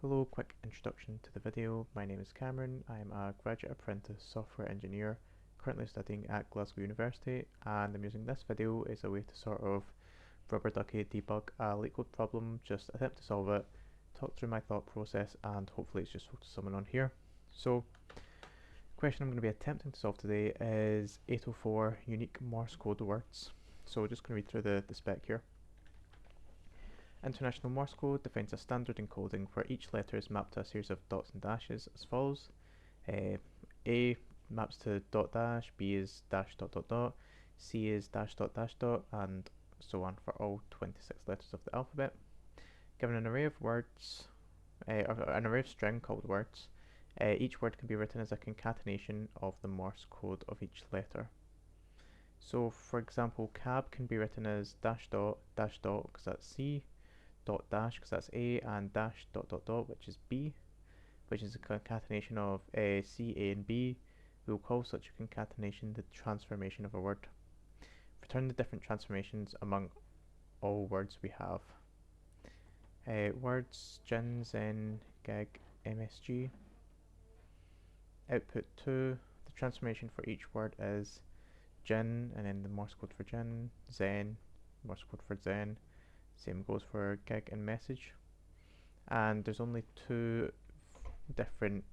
Hello, quick introduction to the video. My name is Cameron. I'm a graduate apprentice software engineer currently studying at Glasgow University, and I'm using this video as a way to sort of rubber ducky debug a LeetCode problem, just attempt to solve it, talk through my thought process, and hopefully it's useful to someone on here. So, the question I'm going to be attempting to solve today is 804 unique Morse code words. So we're just going to read through the spec here. International Morse code defines a standard encoding where each letter is mapped to a series of dots and dashes as follows. A maps to dot dash, B is dash dot dot dot, C is dash dot dash dot, and so on for all 26 letters of the alphabet. Given an array of words, or an array of string called words, each word can be written as a concatenation of the Morse code of each letter. So for example, cab can be written as dash dot because that's C, dot dash because that's A, and dash dot dot dot which is B, which is a concatenation of C, A, and B. We will call such a concatenation the transformation of a word. Return the different transformations among all words we have. Words gin, zen, gig, MSG. Output 2, the transformation for each word is gin, and then the Morse code for gin, zen, Morse code for zen. Same goes for gig and message. And there's only two different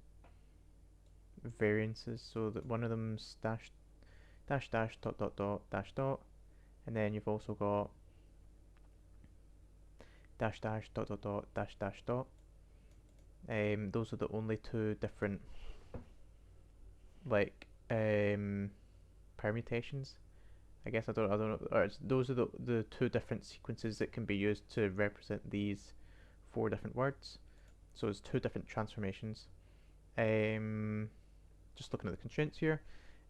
variances, so that one of them's dash dash dash dot dot dot dash dot, and then you've also got dash dash dot dot dot dash dash dot. Those are the only two different permutations. I guess I don't know. Or those are the two different sequences that can be used to represent these four different words. So it's two different transformations. Just looking at the constraints here,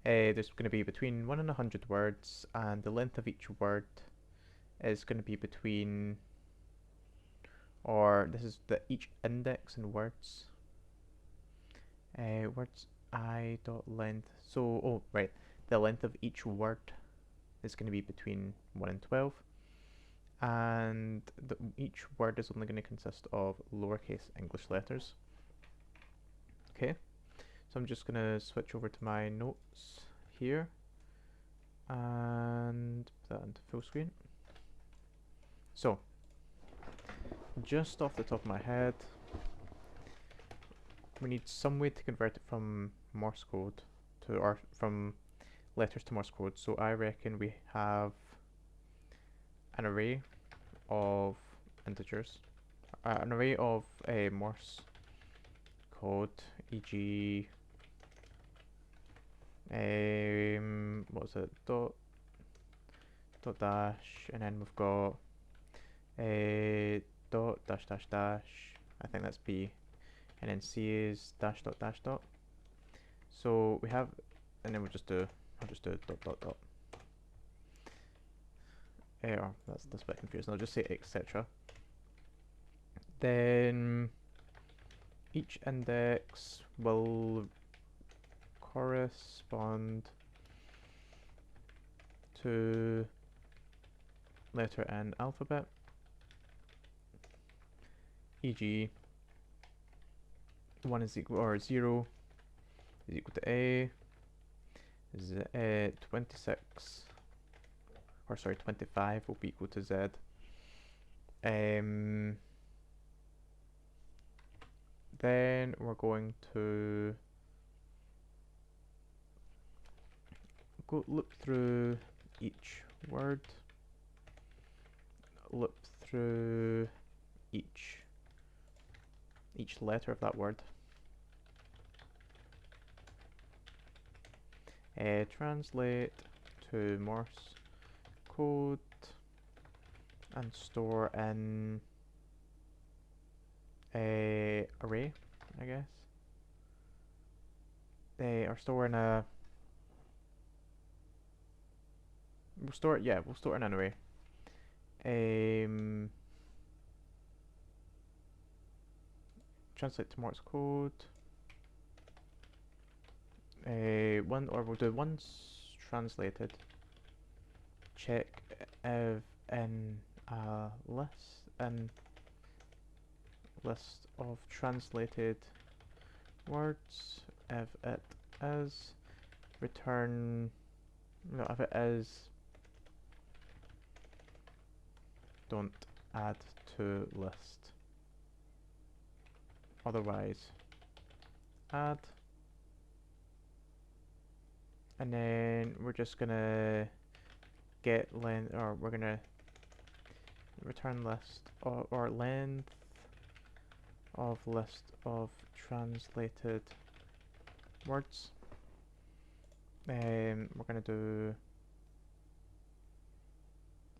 there's going to be between 1 and 100 words, and the length of each word is going to be between, or this is each index in words. Words I dot length. So right, the length of each word is going to be between 1 and 12, and each word is only going to consist of lowercase English letters. Okay, so I'm just going to switch over to my notes here and put that into full screen. So, just off the top of my head, we need some way to convert it from Morse code to, or from letters to Morse code. So I reckon we have an array of integers, an array of Morse code, e.g. What was it? Dot dash, and then we've got dot dash dash dash. I think that's B, and then C is dash dot dash dot. So we have, and then I'll just do dot dot dot. That's a bit confusing. I'll just say etc. Then each index will correspond to letter in alphabet, e.g. 1 is equal, or 0 is equal to A, 26, or sorry, 25 will be equal to Z. Then we're going to loop through each word, loop through each letter of that word, translate to Morse code, and store in a array, I guess. Or store in a, we'll store it in an array. Translate to Morse code. We'll do once translated, check if in a list, in list of translated words. If it is, return, no, if it is, don't add to list. Otherwise, add. And then we're just gonna get length, or we're gonna return list or length of list of translated words. We're gonna do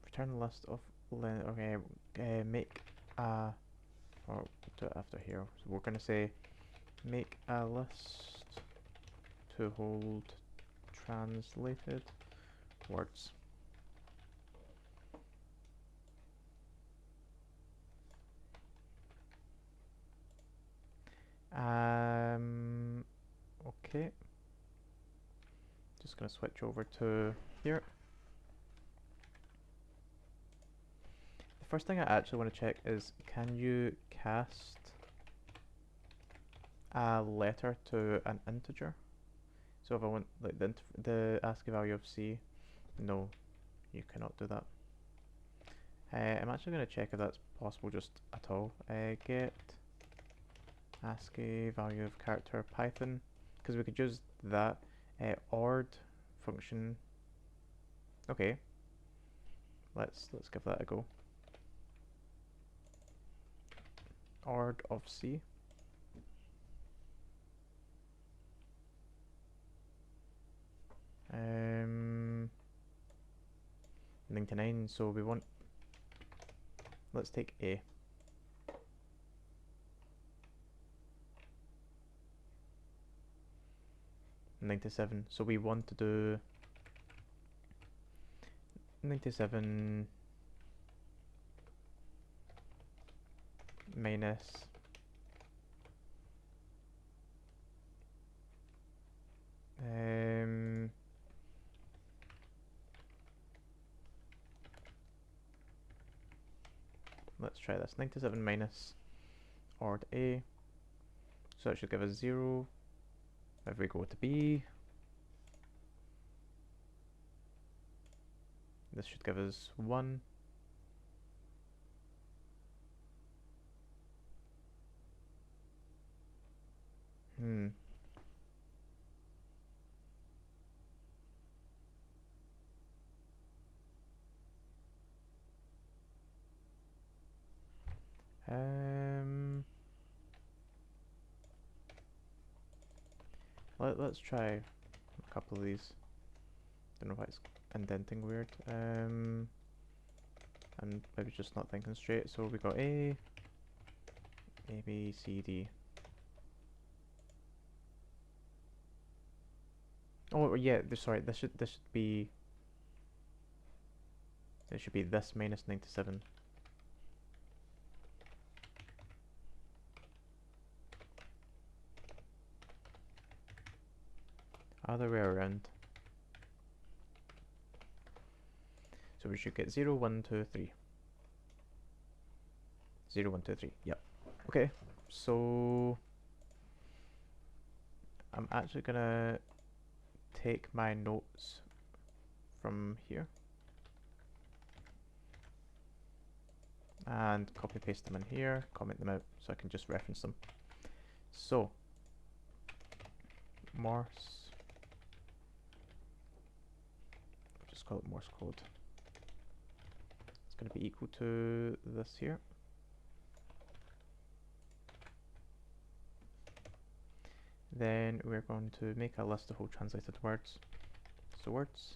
return list of length. Okay, make a, or do it after here. So we're gonna say make a list to hold translated words. Okay. Just gonna switch over to here. The first thing I actually want to check is, can you cast a letter to an integer? So if I want like the ASCII value of C, no, you cannot do that. I'm actually going to check if that's possible just at all. Get ASCII value of character Python, because we could use that. Ord function. Okay, let's give that a go. Ord of C. 99, so we want, let's take A. $97, so we want to do 97 minus let's try this. 97 minus ord A, so it should give us 0. If we go to B, this should give us 1. Let's try a couple of these. Don't know why it's indenting weird. And maybe just not thinking straight. So we got A, B, C, D. Oh yeah, sorry. This should be. It should be this minus 97. Other way around. So we should get 0, 1, 2, 3. 0, 1, 2, 3. Yep. Okay. So I'm actually gonna take my notes from here and copy paste them in here, comment them out so I can just reference them. So morse, I'll just call it morse code. It's going to be equal to this here. Then we're going to make a list of all translated words. So words,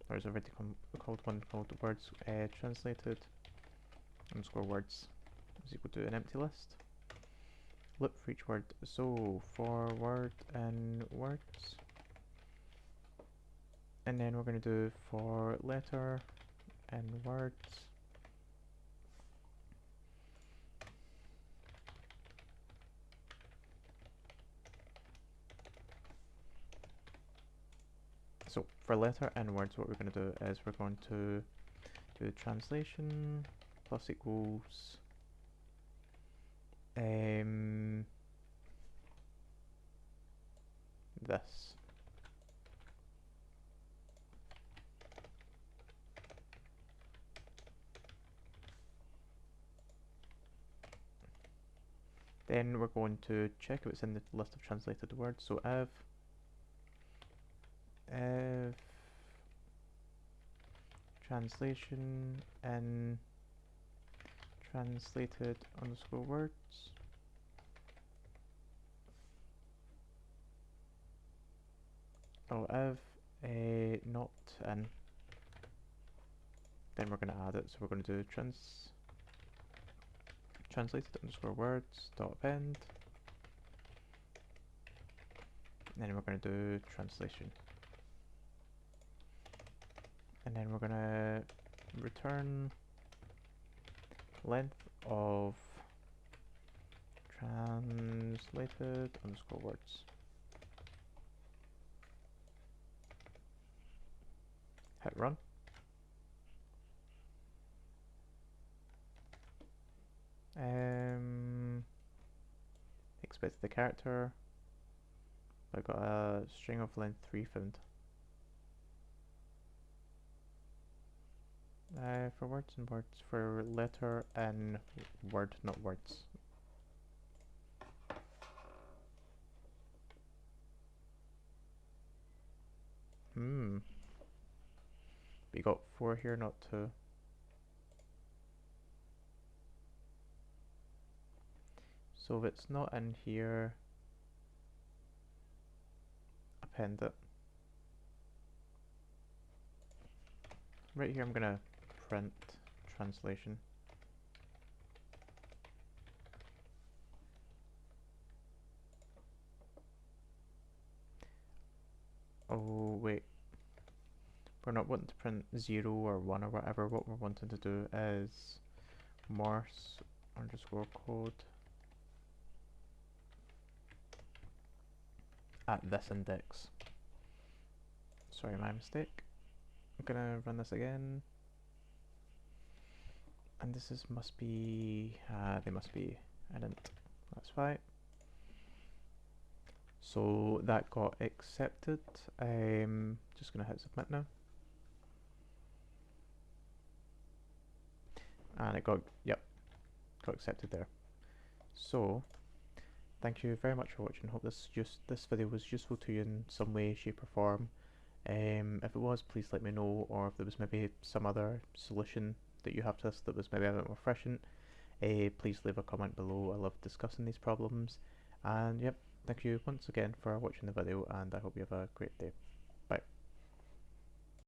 there's already called one called words translated underscore words is equal to an empty list. Loop for each word. So for word and words, and then we're going to do for letter and words. So for letter and words, what we're going to do is we're going to do translation plus equals this. Then we're going to check if it's in the list of translated words. So if translation in translated underscore words, if not in, then we're going to add it. So we're going to do translated underscore words dot append, and then we're going to do translation, and then we're going to return length of translated underscore words. Hit run. Expected the character. I got a string of length 3 found. For words and words, for letter and word, not words. We got 4 here, not 2. So if it's not in here, append it. Right here I'm gonna print translation. Oh wait, we're not wanting to print 0 or 1 or whatever. What we're wanting to do is morse underscore code at this index. Sorry, my mistake. I'm gonna run this again, and this is must be they must be an int. That's fine. So that got accepted. Just gonna hit submit now, and it got got accepted there. So thank you very much for watching. Hope this video was useful to you in some way, shape or form. If it was, please let me know, or if there was maybe some other solution that you have to this that was maybe a bit more efficient, please leave a comment below. I love discussing these problems. And yep, thank you once again for watching the video, and I hope you have a great day. Bye.